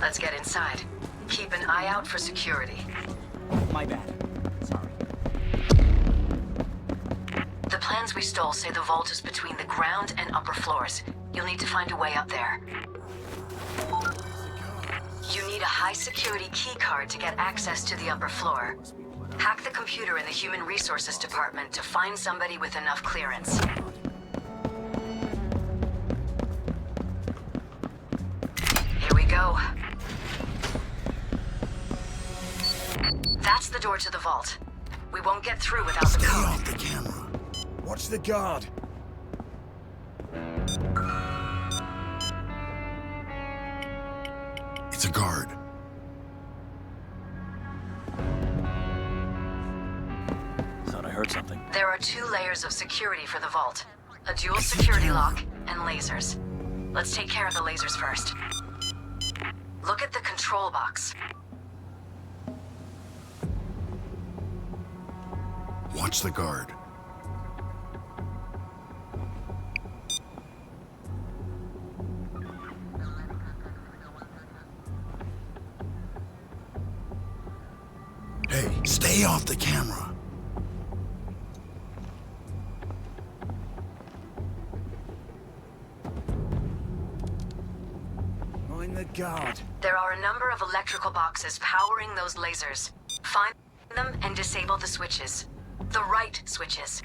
Let's get inside. Keep an eye out for security. My bad. Sorry. The plans we stole say the vault is between the ground and upper floors. You'll need to find a way up there. You need a high-security key card to get access to the upper floor. Hack the computer in the Human Resources Department to find somebody with enough clearance. Here we go. That's the door to the vault. We won't get through without the Stay code. off the camera. Watch the guard. It's a guard. Thought I heard something. There are 2 layers of security for the vault. A dual security lock and lasers. Let's take care of the lasers first. Look at the control box. Watch the guard. Hey, stay off the camera. Mind the guard. There are a number of electrical boxes powering those lasers. Find them and disable the switches. The right switches.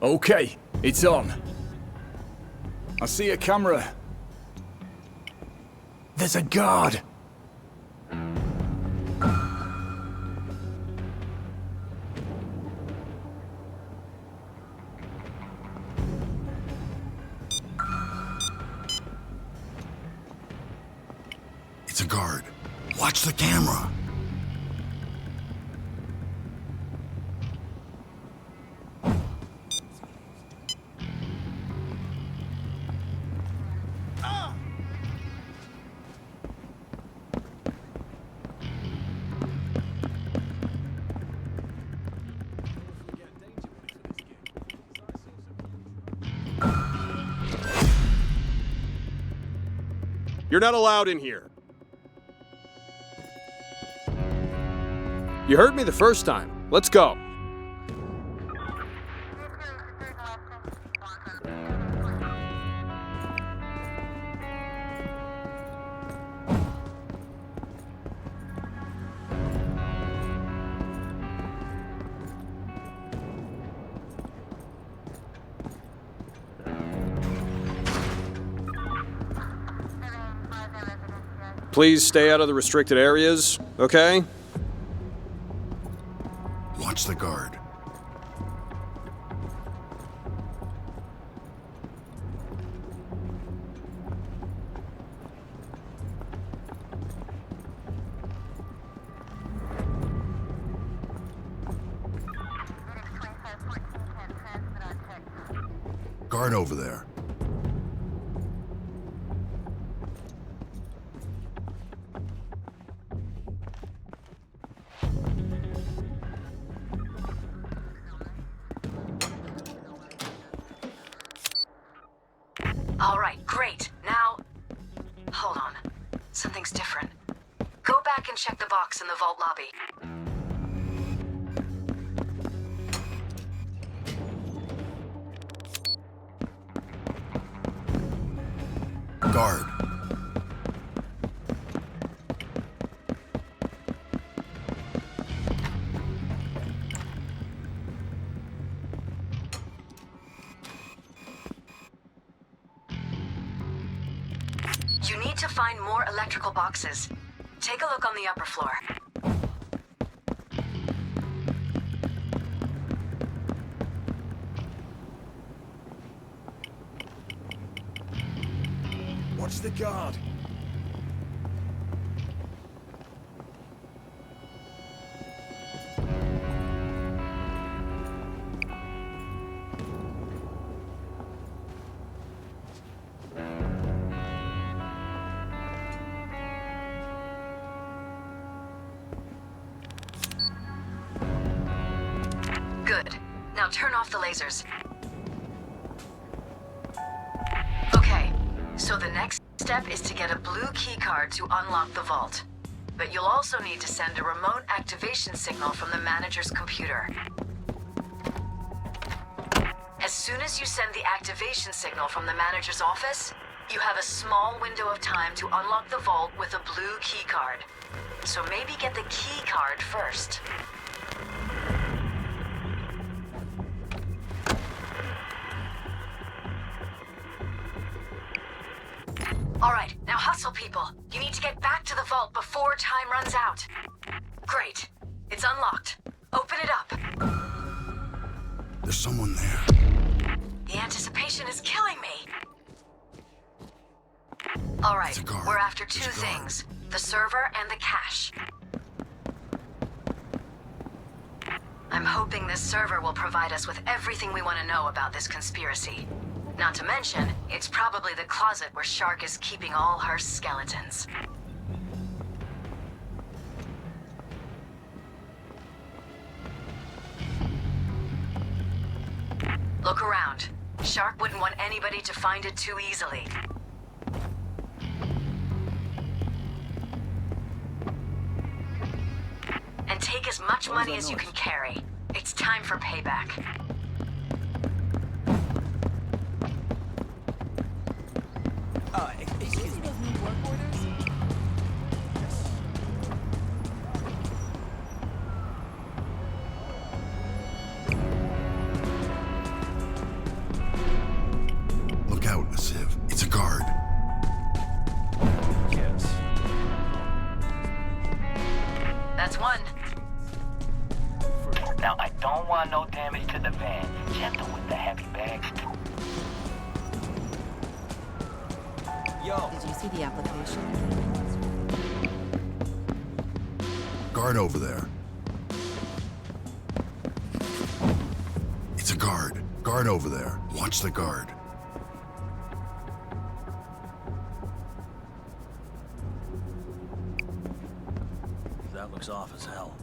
Okay, it's on. I see a camera. There's a guard. It's a guard. Watch the camera. You're not allowed in here. You heard me the first time. Let's go. Please stay out of the restricted areas, okay? Watch the guard. Guard over there. All right, great. Now, hold on. Something's different. Go back and check the box in the vault lobby. Guard. You need to find more electrical boxes. Take a look on the upper floor. Watch the guard. Good. Now turn off the lasers. Okay, So the next step is to get a blue keycard to unlock the vault. But you'll also need to send a remote activation signal from the manager's computer. As soon as you send the activation signal from the manager's office, you have a small window of time to unlock the vault with a blue keycard. So maybe get the keycard first. All right, now hustle, people. You need to get back to the vault before time runs out. Great. It's unlocked. Open it up. There's someone there. The anticipation is killing me. All right, It's a guard. we're after It's two a guard. things. The server and the cache. I'm hoping this server will provide us with everything we want to know about this conspiracy. Not to mention, it's probably the closet where Sharke is keeping all her skeletons. Look around. Sharke wouldn't want anybody to find it too easily. And take as much money as you can carry. It's time for payback. Excuse me. Look out, Asiv. It's a guard. Yes. That's one. Now, I don't want no damage to the van. Gentle with the heavy bags. Yo. Did you see the application? Guard over there. It's a guard. Guard over there. Watch the guard. That looks off as hell.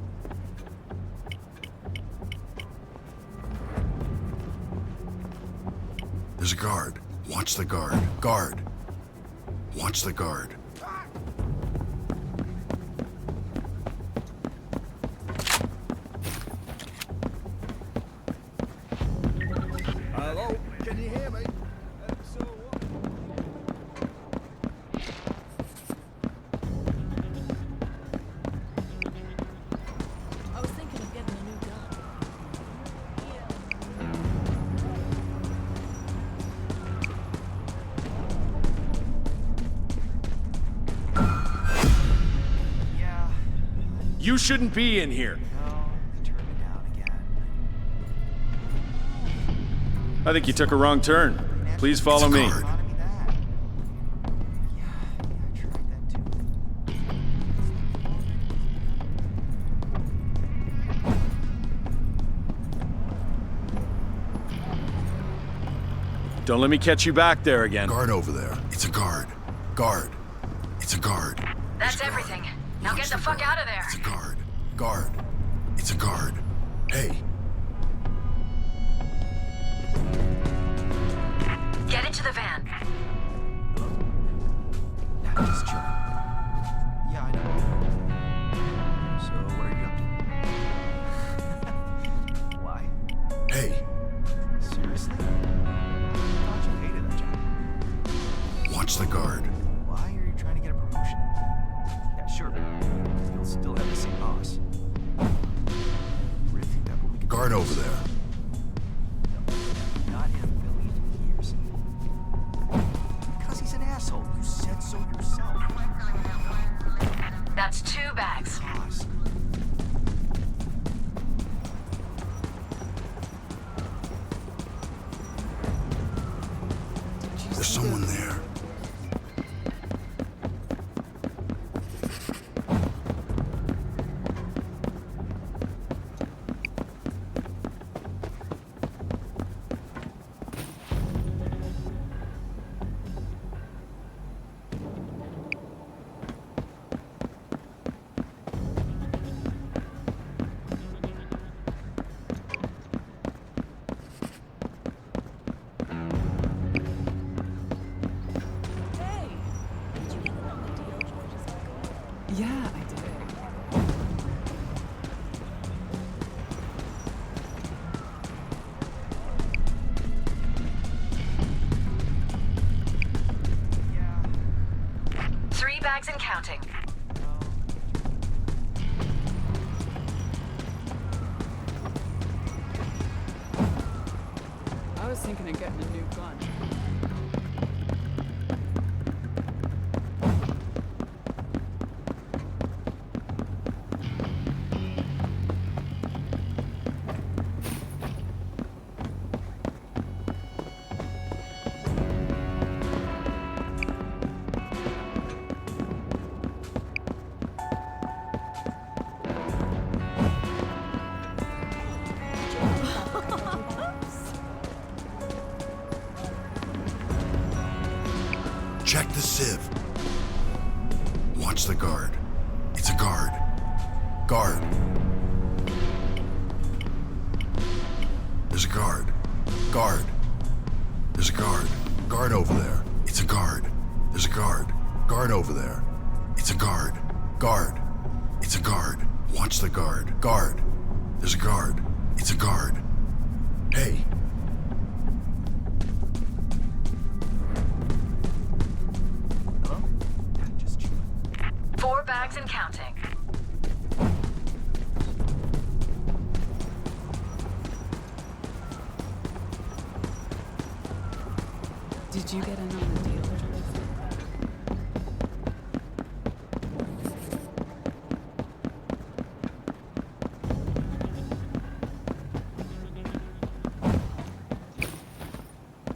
There's a guard. Watch the guard. Guard. Watch the guard. Hello? Can you hear me? I was thinking of getting a new gun. Yeah. You shouldn't be in here. No, turn it down again. I think you took a wrong turn. Please follow It's a me. guard. Economy that. Yeah, I tried that too. Don't let me catch you back there again. Guard over there. It's a guard. Guard. It's a guard. That's It's a guard. everything. Now Watch get the fuck guard. out of there. It's a guard. Guard. It's a guard. Hey, Get into the van. Nah, just chill. Yeah, I know. So, what are you up to? Why? hey, Seriously? I thought you hated that job. watch the guard. Why are you trying to get a promotion? Yeah, sure. You'll still have the same boss. Really think that what we can Guard do? over there. Not in a million years. Because he's an asshole. You said so yourself. That's 2 bags. Boss. There's someone there. bags and counting. I was thinking of getting a new gun. Check the sieve. Watch the guard. It's a guard. Guard. There's a guard. Guard. There's a guard. Guard over there. It's a guard. There's a guard. Guard over there. It's a guard. Guard. It's a guard. Watch the guard. Guard. There's a guard. It's a guard. Hey. Hello? Yeah, just chilling. 4 bags and counting. Did you get in on the deal?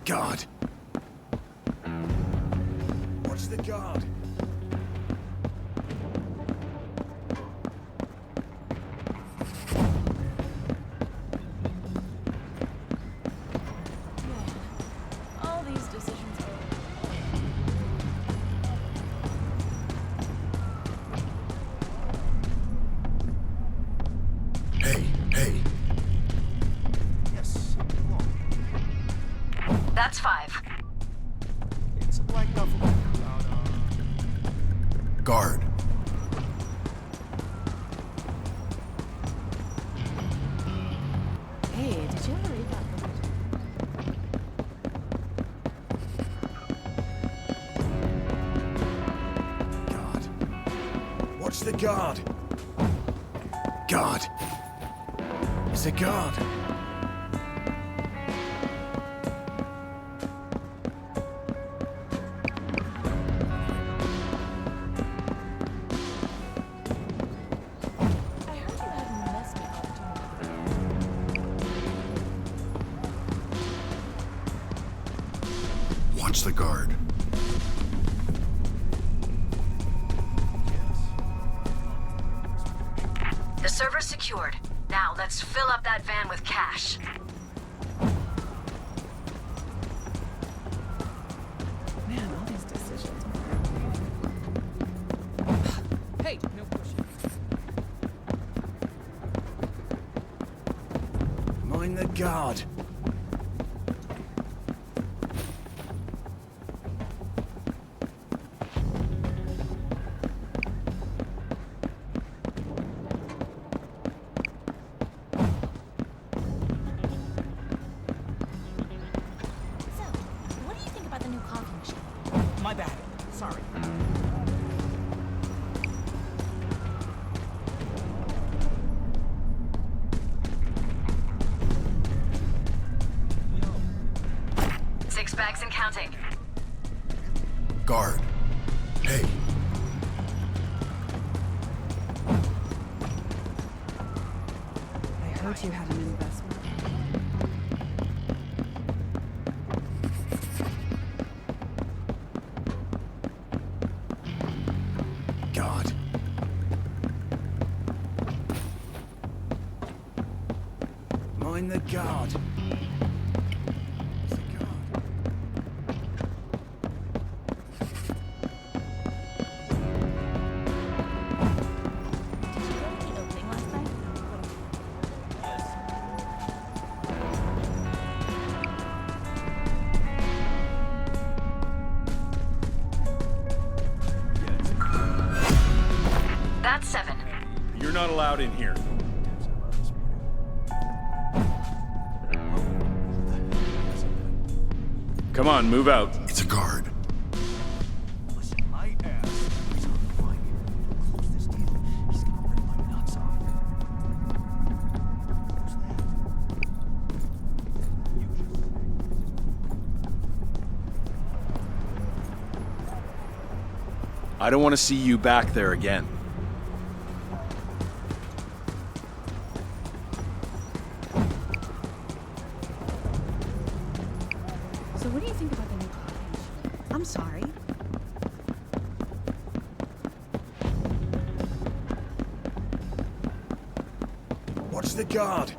Guard. Watch the guard. All these decisions are... Hey. Hey. Yes, come on. That's 5. It's a black duffel bag about, Guard. Hey, did you ever read that book? Guard. Watch the guard. Guard. It's a guard. I heard you had an investment opportunity. Watch the guard. The server's secured. Now let's fill up that van with cash. Man, all these decisions. Hey, no pushing. Mind the guard. So, what do you think about the new coffee machine? my bad. Sorry. Six bags and counting. Guard. Hey. I heard you had an investment. Guard. Mind the guard. It's the guard. Did you go to the opening last night? That's 7. You're not allowed in here. Come on, move out. It's a guard. Listen, I asked. I don't want to see you back there again. So what do you think about the new cottage? I'm sorry. Watch the guard.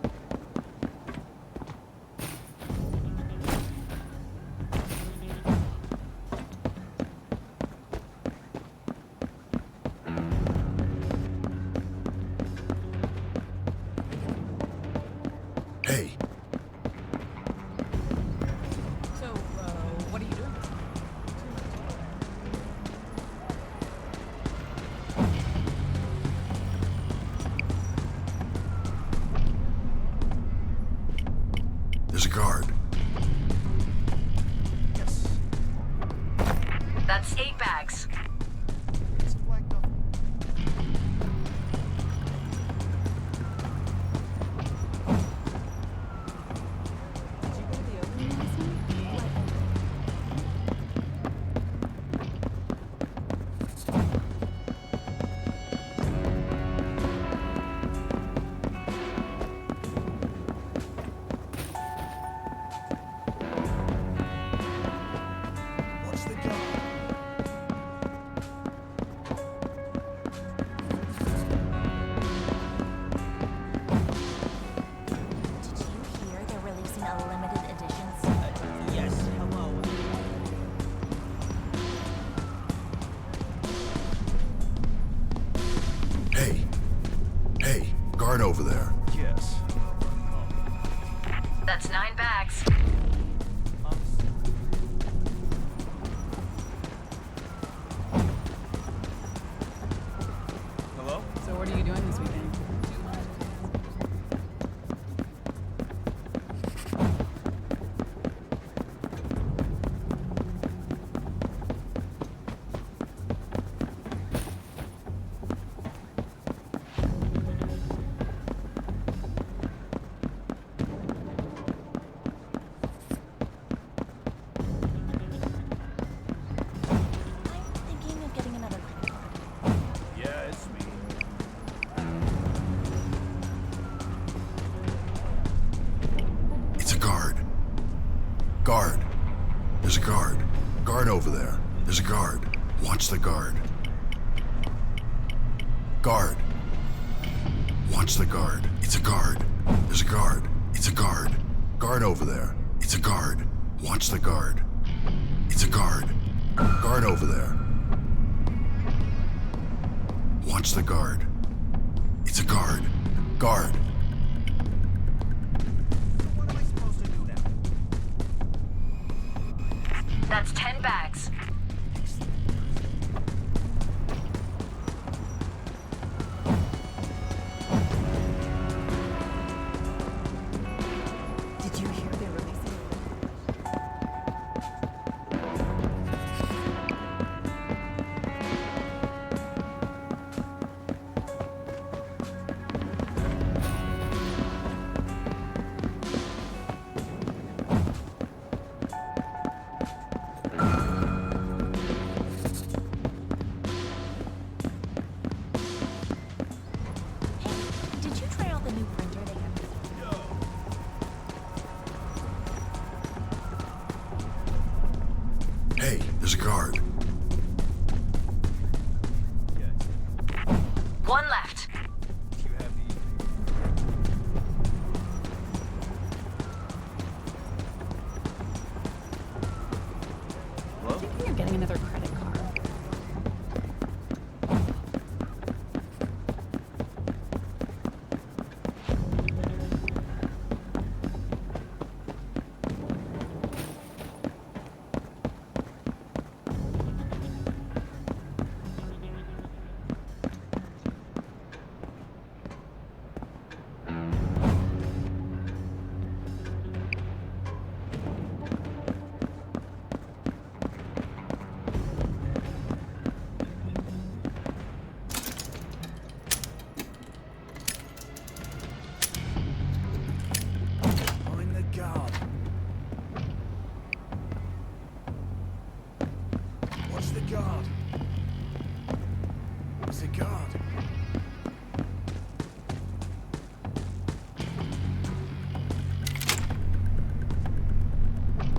Hey, So, what are you doing? there's a guard. That's 8 bags. Did you go to the opening last night? What opening? Watch the guard. Did you hear they're releasing a limited editions? Yes, hello. Hey, hey, guard over there. Yes. That's 9 bags. Hello? So what are you doing this weekend? I'm thinking of getting another credit card. Yeah, it's me. It's a guard. Guard. There's a guard. Guard over there. There's a guard. Watch the guard. Guard. Watch the guard. It's a guard. There's a guard. It's a guard. Guard over there. It's a guard. Watch the guard. It's a guard. Guard over there. Watch the guard. It's a guard. Guard. What am I supposed to do now? That's 10 bags. Did you hear they're releasing? Hey, did you try out the new printer they have? Hey, there's a guard. One left. You have the... Hello? I think you're getting another credit card. Find the guard. Watch the guard. It's a guard.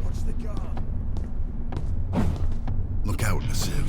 Watch the guard. Look out, Nasiv.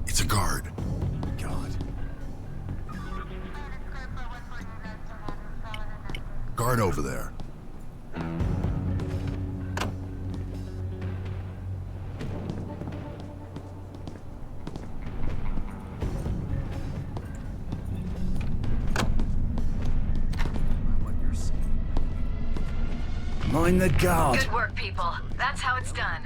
It's a guard. Guard. Guard over there. What you're saying. Mind the guard. Good work, people. That's how it's done.